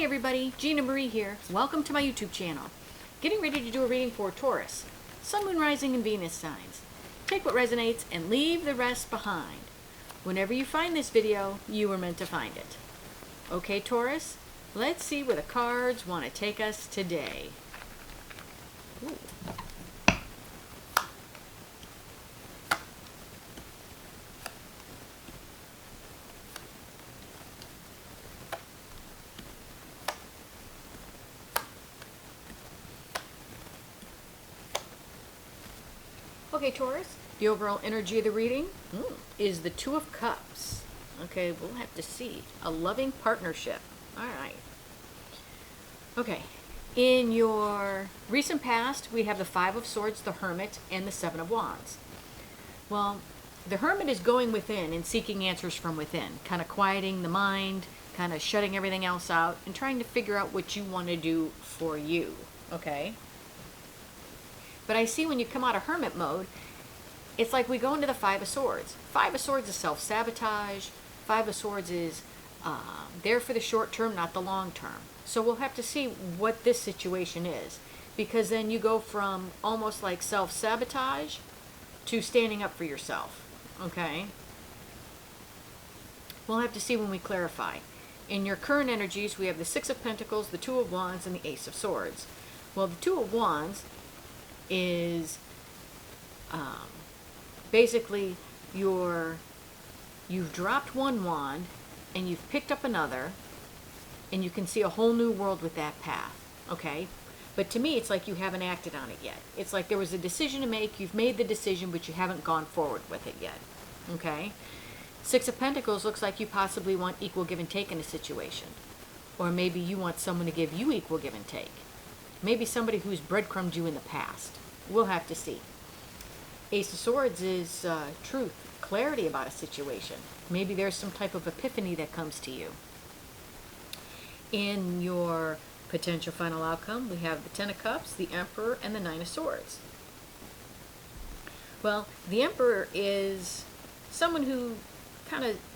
Hi everybody, Gina Marie here. Welcome to my YouTube channel. Getting ready to do a reading for Taurus, Sun, Moon, Rising, and Venus signs. Take what resonates and leave the rest behind. Whenever you find this video, you were meant to find it. Okay, Taurus, let's see where the cards want to take us today. Ooh. Okay, Taurus, the overall energy of the reading is the Two of Cups. Okay, we'll have to see. A loving partnership. All right. Okay, in your recent past, we have the Five of Swords, the Hermit, and the Seven of Wands. Well, the Hermit is going within and seeking answers from within, kind of quieting the mind, kind of shutting everything else out, and trying to figure out what you want to do for you. Okay? But I see when you come out of Hermit mode, it's like we go into the Five of Swords. Five of Swords is self-sabotage. Five of Swords is there for the short term, not the long term. So we'll have to see what this situation is. Because then you go from almost like self-sabotage to standing up for yourself. Okay? We'll have to see when we clarify. In your current energies, we have the Six of Pentacles, the Two of Wands, and the Ace of Swords. Well, the Two of Wands is basically you've dropped one wand and you've picked up another, and you can see a whole new world with that path. Okay, but to me it's like you haven't acted on it yet. It's like there was a decision to make, you've made the decision, but you haven't gone forward with it yet. Okay, Six of Pentacles looks like you possibly want equal give and take in a situation, or maybe you want someone to give you equal give and take. Maybe somebody who's breadcrumbed you in the past. We'll have to see. Ace of Swords is truth, clarity about a situation. Maybe there's some type of epiphany that comes to you. In your potential final outcome, we have the Ten of Cups, the Emperor, and the Nine of Swords. Well, the Emperor is someone who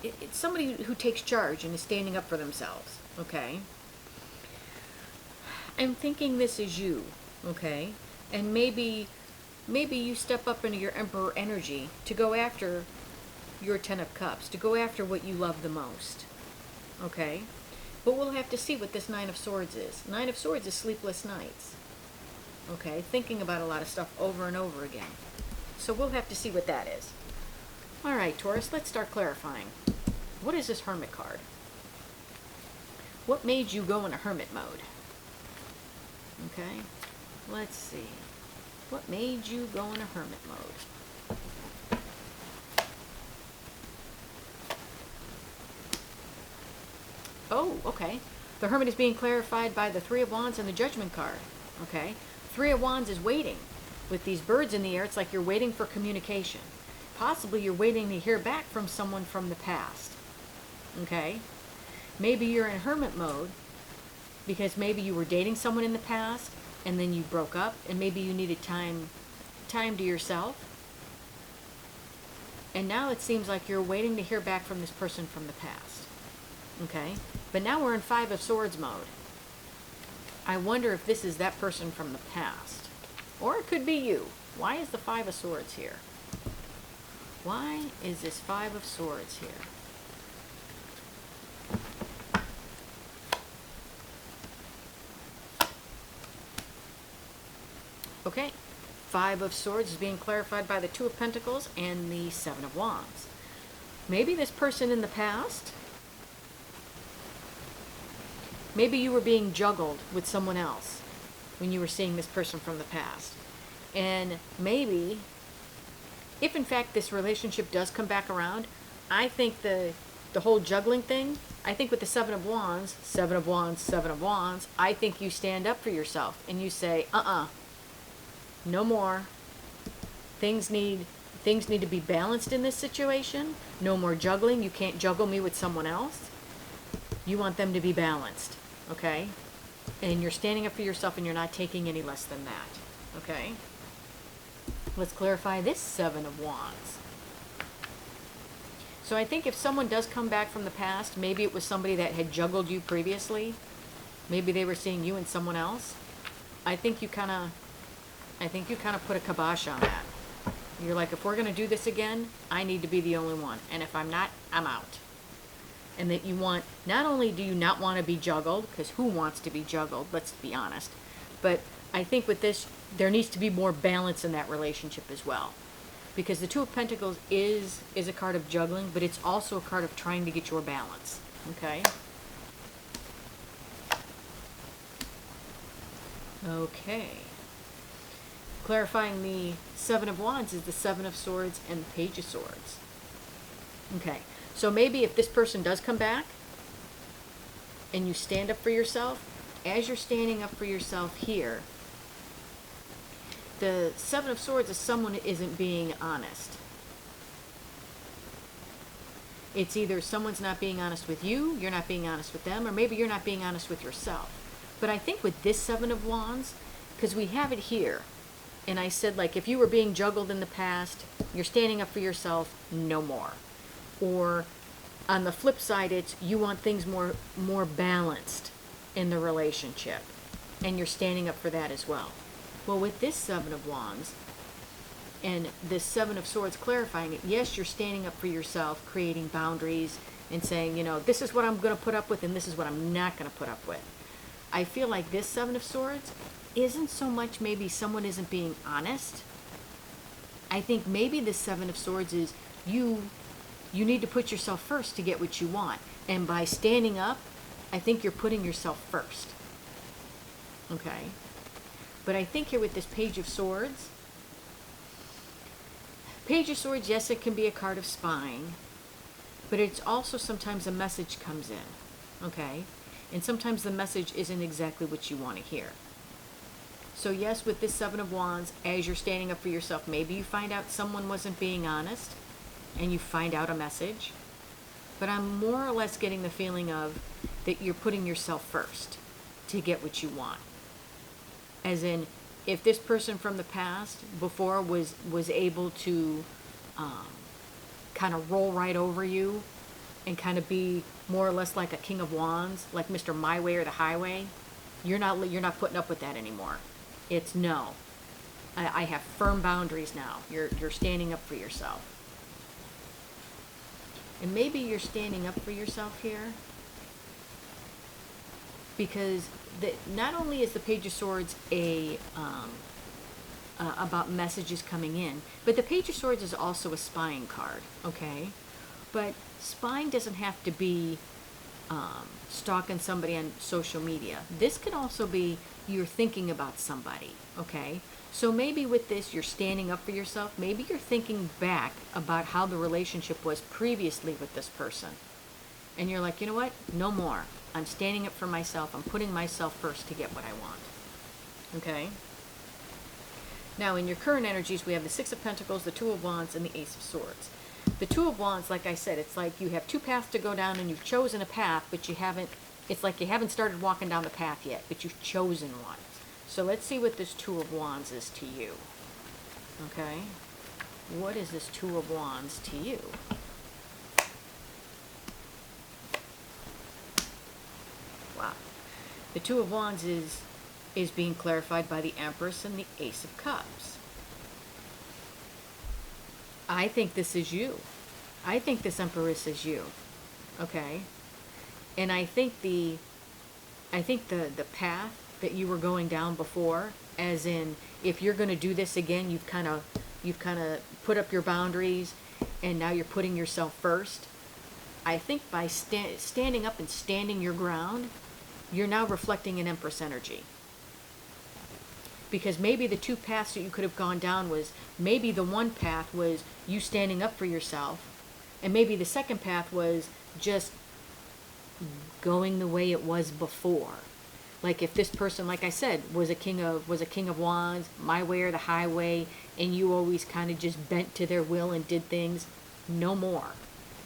it's somebody who takes charge and is standing up for themselves. Okay? I'm thinking this is you. Okay? And maybe you step up into your Emperor energy to go after your Ten of Cups, to go after what you love the most. Okay? But we'll have to see what this Nine of Swords is. Nine of Swords is sleepless nights. Okay? Thinking about a lot of stuff over and over again. So we'll have to see what that is. Alright, Taurus, let's start clarifying. What is this Hermit card? What made you go into Hermit mode? Okay? Let's see. What made you go into Hermit mode? Oh, okay. The Hermit is being clarified by the Three of Wands and the Judgment card. Okay? Three of Wands is waiting. With these birds in the air, it's like you're waiting for communication. Possibly you're waiting to hear back from someone from the past. Okay? Maybe you're in Hermit mode because maybe you were dating someone in the past and then you broke up, and maybe you needed time to yourself. And now it seems like you're waiting to hear back from this person from the past. Okay? But now we're in Five of Swords mode. I wonder if this is that person from the past. Or it could be you. Why is the Five of Swords here? Why is this Five of Swords here? Okay, Five of Swords is being clarified by the Two of Pentacles and the Seven of Wands. Maybe this person in the past, maybe you were being juggled with someone else when you were seeing this person from the past. And maybe, if in fact this relationship does come back around, I think the whole juggling thing, I think with the Seven of Wands, Seven of Wands, Seven of Wands, I think you stand up for yourself and you say, no more. Things need to be balanced in this situation. No more juggling. You can't juggle me with someone else. You want them to be balanced. Okay? And you're standing up for yourself and you're not taking any less than that. Okay? Let's clarify this Seven of Wands. So I think if someone does come back from the past, maybe it was somebody that had juggled you previously, Maybe they were seeing you and someone else. I think you kind of put a kibosh on that. You're like, if we're going to do this again, I need to be the only one. And if I'm not, I'm out. And that you want, not only do you not want to be juggled, because who wants to be juggled, let's be honest, but I think with this, there needs to be more balance in that relationship as well. Because the Two of Pentacles is a card of juggling, but it's also a card of trying to get your balance. Okay? Okay. Clarifying the Seven of Wands is the Seven of Swords and the Page of Swords. Okay. So maybe if this person does come back and you stand up for yourself, as you're standing up for yourself here, the Seven of Swords is someone who isn't being honest. It's either someone's not being honest with you, you're not being honest with them, or maybe you're not being honest with yourself. But I think with this Seven of Wands, because we have it here, and I said, like, if you were being juggled in the past, you're standing up for yourself, no more. Or on the flip side, it's you want things more balanced in the relationship, and you're standing up for that as well. Well, with this Seven of Wands and this Seven of Swords clarifying it, yes, you're standing up for yourself, creating boundaries and saying, you know, this is what I'm going to put up with and this is what I'm not going to put up with. I feel like this Seven of Swords isn't so much maybe someone isn't being honest. I think maybe this Seven of Swords is you need to put yourself first to get what you want. And by standing up, I think you're putting yourself first. Okay? But I think here with this Page of Swords, yes, it can be a card of spying, but it's also sometimes a message comes in. Okay? And sometimes the message isn't exactly what you want to hear. So yes, with this Seven of Wands, as you're standing up for yourself, maybe you find out someone wasn't being honest, and you find out a message. But I'm more or less getting the feeling of that you're putting yourself first to get what you want. As in, if this person from the past before was able to kind of roll right over you and kind of be more or less like a King of Wands, like Mr. My Way or the Highway, you're not putting up with that anymore. It's no. I have firm boundaries now. You're standing up for yourself. And maybe you're standing up for yourself here because not only is the Page of Swords about messages coming in, but the Page of Swords is also a spying card, okay? But spying doesn't have to be stalking somebody on social media. This could also be you're thinking about somebody, okay? So maybe with this, you're standing up for yourself. Maybe you're thinking back about how the relationship was previously with this person. And you're like, you know what? No more. I'm standing up for myself. I'm putting myself first to get what I want. Okay? Now, in your current energies, we have the Six of Pentacles, the Two of Wands, and the Ace of Swords. The Two of Wands, like I said, it's like you have two paths to go down and you've chosen a path, but it's like you haven't started walking down the path yet, but you've chosen one. So let's see what this Two of Wands is to you. Okay? What is this Two of Wands to you? Wow. The Two of Wands is being clarified by the Empress and the Ace of Cups. I think this is you. I think this Empress is you. Okay? And I think the path that you were going down before, as in if you're going to do this again, you've kind of put up your boundaries and now you're putting yourself first. I think by standing up and standing your ground, you're now reflecting an Empress energy. Because maybe the two paths that you could have gone down was, maybe the one path was you standing up for yourself, and maybe the second path was just going the way it was before. Like if this person, like I said, was a king of Wands, My Way or the Highway, and you always kind of just bent to their will and did things, no more.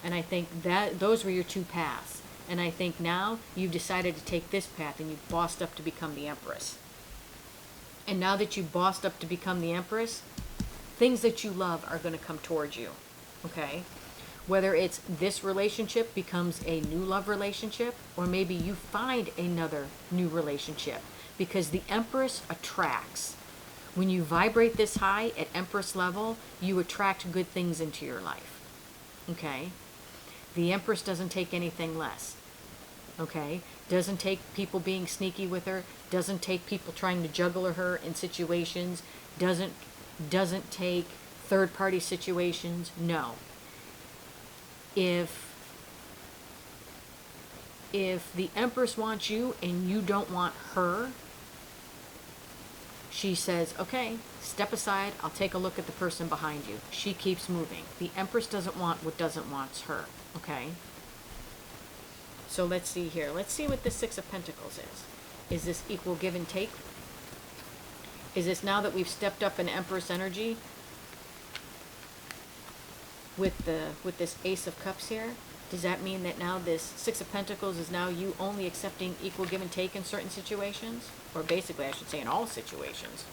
And I think that those were your two paths. And I think now you've decided to take this path and you've bossed up to become the Empress. And now that you've bossed up to become the Empress, things that you love are going to come towards you. Okay? Whether it's this relationship becomes a new love relationship, or maybe you find another new relationship, because the Empress attracts. When you vibrate this high at Empress level, you attract good things into your life. Okay? The Empress doesn't take anything less. Okay? Doesn't take people being sneaky with her, doesn't take people trying to juggle her in situations, doesn't take third-party situations. No. If the Empress wants you and you don't want her, she says, okay, step aside, I'll take a look at the person behind you. She keeps moving. The Empress doesn't want what doesn't want her, okay? So let's see here. Let's see what the Six of Pentacles is. Is this equal give and take? Is this now that we've stepped up in Empress energy with this Ace of Cups here? Does that mean that now this Six of Pentacles is now you only accepting equal give and take in certain situations? Or basically, I should say, in all situations.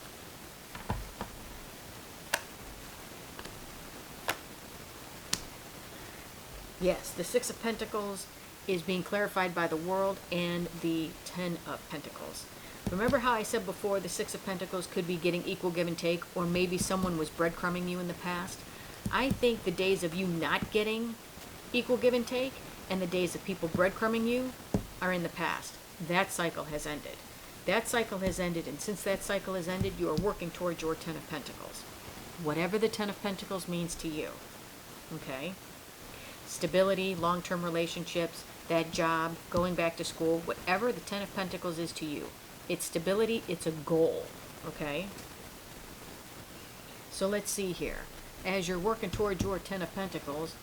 Yes, the Six of Pentacles is being clarified by the World and the Ten of Pentacles. Remember how I said before the Six of Pentacles could be getting equal give and take, or maybe someone was breadcrumbing you in the past? I think the days of you not getting equal give and take and the days of people breadcrumbing you are in the past. That cycle has ended. That cycle has ended, and since that cycle has ended, you are working towards your Ten of Pentacles. Whatever the Ten of Pentacles means to you. Okay? Stability, long-term relationships, that job, going back to school, whatever the Ten of Pentacles is to you. It's stability, it's a goal. Okay? So let's see here. As you're working towards your Ten of Pentacles,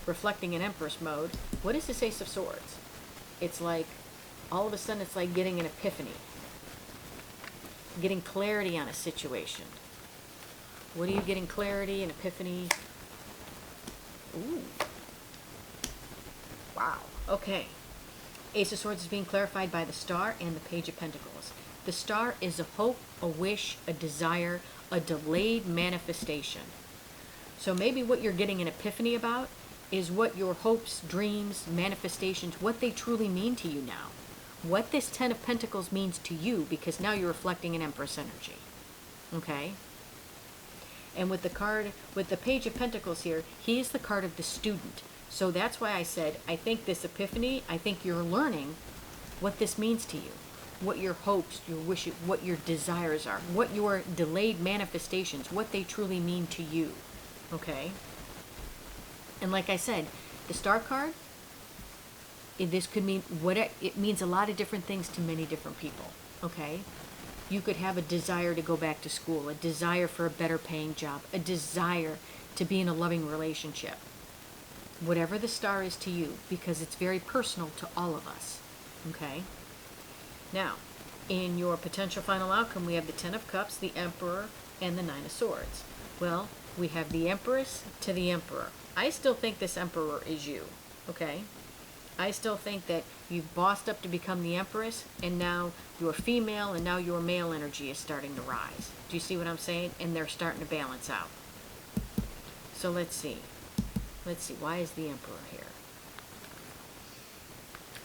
reflecting in Empress mode, what is this Ace of Swords? It's like, all of a sudden it's like getting an epiphany. Getting clarity on a situation. What are you getting clarity and epiphany? Ooh. Wow. Okay. Ace of Swords is being clarified by the Star and the Page of Pentacles. The Star is a hope, a wish, a desire, a delayed manifestation. So maybe what you're getting an epiphany about is what your hopes, dreams, manifestations, what they truly mean to you now. What this Ten of Pentacles means to you, because now you're reflecting an Empress energy. Okay? And with the card, with the Page of Pentacles here, he is the card of the student. So that's why I said, I think this epiphany, I think you're learning what this means to you. What your hopes, your wishes, what your desires are. What your delayed manifestations, what they truly mean to you. Okay? And like I said, the Star card, this could mean it means a lot of different things to many different people. Okay? You could have a desire to go back to school, a desire for a better paying job, a desire to be in a loving relationship. Whatever the Star is to you, because it's very personal to all of us. Okay? Now, in your potential final outcome, we have the Ten of Cups, the Emperor, and the Nine of Swords. Well, we have the Empress to the Emperor. I still think this Emperor is you. Okay? I still think that you've bossed up to become the Empress, and now you're female, and now your male energy is starting to rise. Do you see what I'm saying? And they're starting to balance out. So let's see. Let's see. Why is the Emperor here?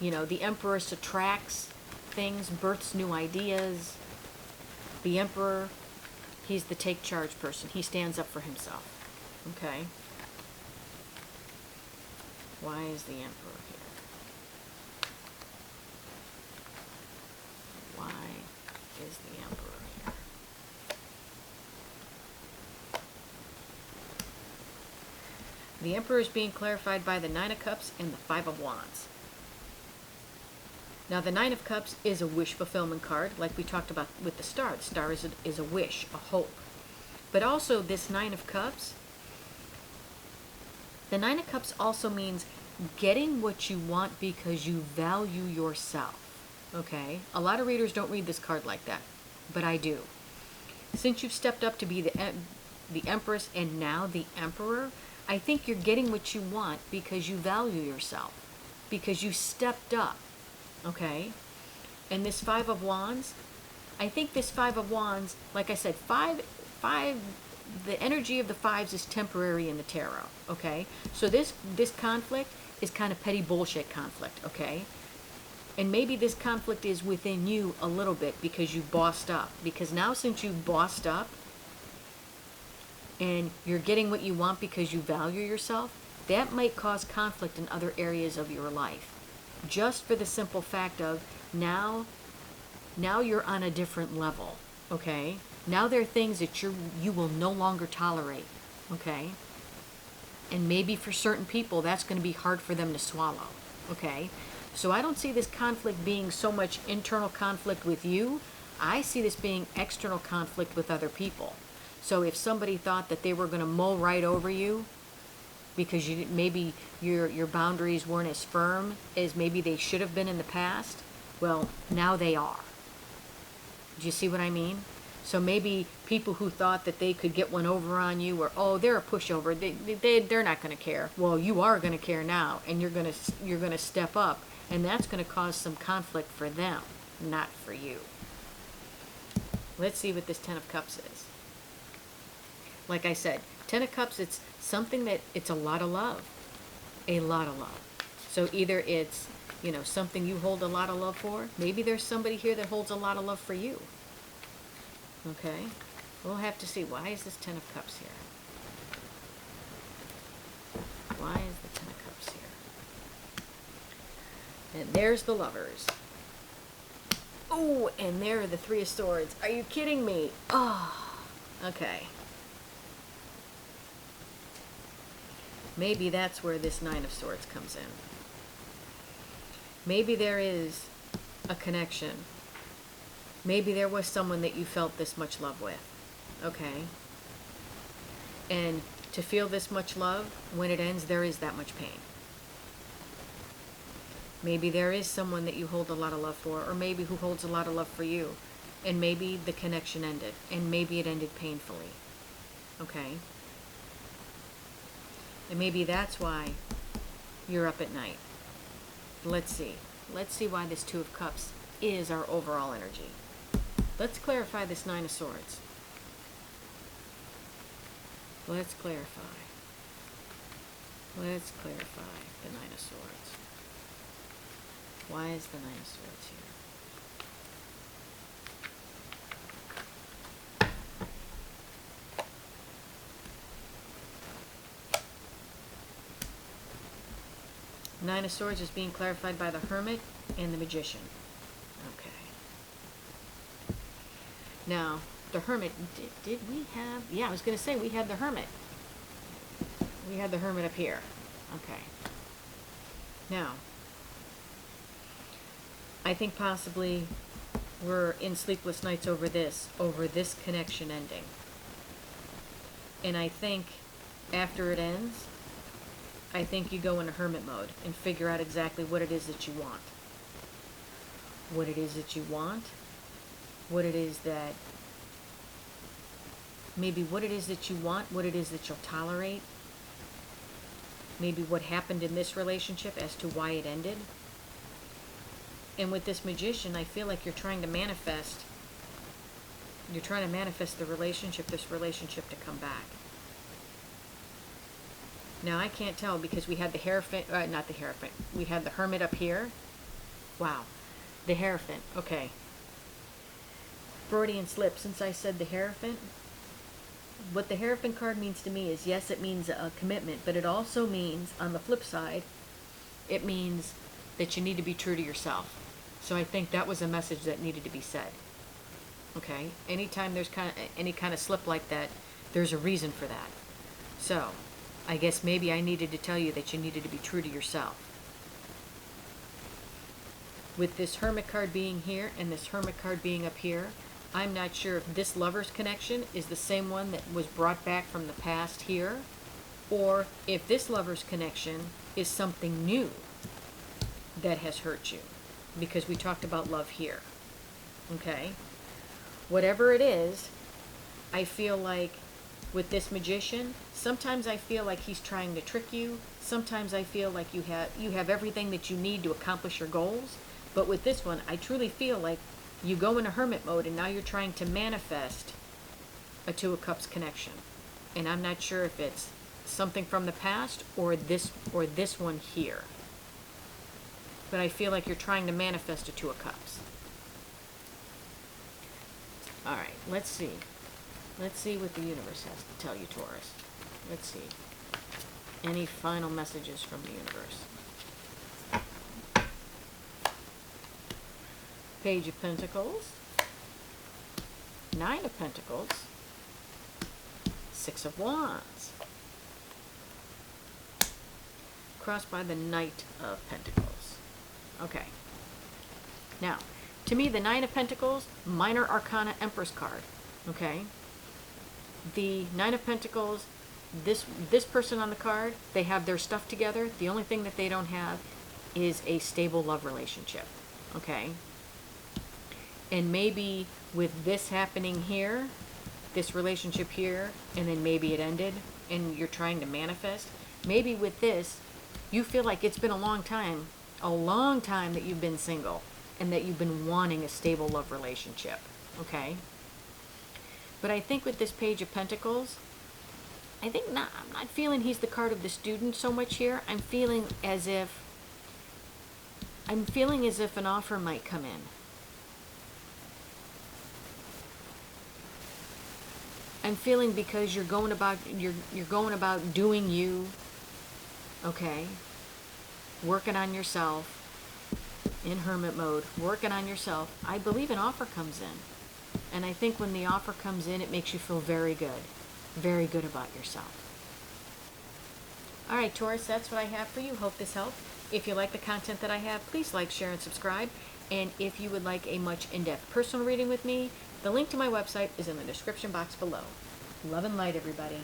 You know, the Empress attracts things, births new ideas. The Emperor, he's the take charge person. He stands up for himself. Okay? Why is the Emperor here? Why is the Emperor here? The Emperor is being clarified by the Nine of Cups and the Five of Wands. Now, the Nine of Cups is a wish fulfillment card, like we talked about with the Star. The Star is a wish, a hope. But also, this Nine of Cups, the Nine of Cups also means getting what you want because you value yourself. Okay? A lot of readers don't read this card like that, but I do. Since you've stepped up to be the Empress and now the Emperor, I think you're getting what you want because you value yourself, because you stepped up. Okay? And this Five of Wands, I think this Five of Wands, like I said, five the energy of the fives is temporary in the tarot, okay? So this conflict is kind of petty bullshit conflict, okay? And maybe this conflict is within you a little bit because you bossed up. Because now since you've bossed up and you're getting what you want because you value yourself, that might cause conflict in other areas of your life. Just for the simple fact of now you're on a different level, okay? Now there are things that you will no longer tolerate, okay? And maybe for certain people that's going to be hard for them to swallow, okay? So I don't see this conflict being so much internal conflict with you. I see this being external conflict with other people. So if somebody thought that they were going to mow right over you because maybe your boundaries weren't as firm as maybe they should have been in the past, well, now they are. Do you see what I mean? So maybe people who thought that they could get one over on you, or oh, they're a pushover, they're not going to care. Well, you are going to care now, and you're going to step up, and that's going to cause some conflict for them, not for you. Let's see what this Ten of Cups is. Like I said, Ten of Cups, it's something that it's a lot of love, a lot of love. So either it's, something you hold a lot of love for. Maybe there's somebody here that holds a lot of love for you. Okay, we'll have to see. Why is this Ten of Cups here? Why is the Ten of Cups here? And there's the Lovers. Oh, and there are the Three of Swords. Are you kidding me? Oh, okay. Maybe that's where this Nine of Swords comes in. Maybe there is a connection. Maybe there was someone that you felt this much love with, okay? And to feel this much love, when it ends, there is that much pain. Maybe there is someone that you hold a lot of love for, or maybe who holds a lot of love for you, and maybe the connection ended, and maybe it ended painfully, okay? And maybe that's why you're up at night. Let's see. Let's see why this Two of Cups is our overall energy. Let's clarify this Nine of Swords. Let's clarify. Let's clarify the Nine of Swords. Why is the Nine of Swords here? Nine of Swords is being clarified by the Hermit and the Magician. Okay. Now, the Hermit, did we have, yeah, I was going to say we had the Hermit. We had the Hermit up here. Okay. Now, I think possibly we're in sleepless nights over this connection ending. And I think after it ends, I think you go into hermit mode and figure out exactly what it is that you want. What it is that you want. What it is that, maybe what it is that you want, what it is that you'll tolerate. Maybe what happened in this relationship as to why it ended. And with this Magician, I feel like you're trying to manifest the relationship, this relationship to come back. Now, I can't tell because we had the Hierophant, not the Hierophant, we had the Hermit up here. Wow. The Hierophant, okay. Freudian slip, since I said the Hierophant, what the Hierophant card means to me is, yes, it means a commitment, but it also means, on the flip side, it means that you need to be true to yourself. So I think that was a message that needed to be said. Okay? Anytime there's any kind of slip like that, there's a reason for that. So, I guess maybe I needed to tell you that you needed to be true to yourself. With this Hermit card being here and this Hermit card being up here, I'm not sure if this Lover's connection is the same one that was brought back from the past here, or if this Lover's connection is something new that has hurt you, because we talked about love here. Okay? Whatever it is, I feel like with this Magician, sometimes I feel like he's trying to trick you. Sometimes I feel like you have everything that you need to accomplish your goals. But with this one, I truly feel like you go into hermit mode and now you're trying to manifest a Two of Cups connection. And I'm not sure if it's something from the past or this one here. But I feel like you're trying to manifest a Two of Cups. All right, let's see. Let's see what the universe has to tell you, Taurus. Let's see. Any final messages from the universe? Page of Pentacles. Nine of Pentacles. Six of Wands. Crossed by the Knight of Pentacles. Okay. Now, to me, the Nine of Pentacles, Minor Arcana Empress card. Okay. The Nine of Pentacles, this person on the card, they have their stuff together. The only thing that they don't have is a stable love relationship. Okay. And maybe with this happening here, this relationship here, and then maybe it ended and you're trying to manifest. Maybe with this, you feel like it's been a long time that you've been single and that you've been wanting a stable love relationship. Okay. But I think with this Page of Pentacles, I'm not feeling he's the card of the student so much here. I'm feeling as if an offer might come in. I'm feeling because you're going about doing you, okay, working on yourself, in hermit mode, working on yourself. I believe an offer comes in. And I think when the offer comes in, it makes you feel very good about yourself. All right, Taurus, that's what I have for you. Hope this helped. If you like the content that I have, please like, share, and subscribe. And if you would like a much in-depth personal reading with me, the link to my website is in the description box below. Love and light, everybody.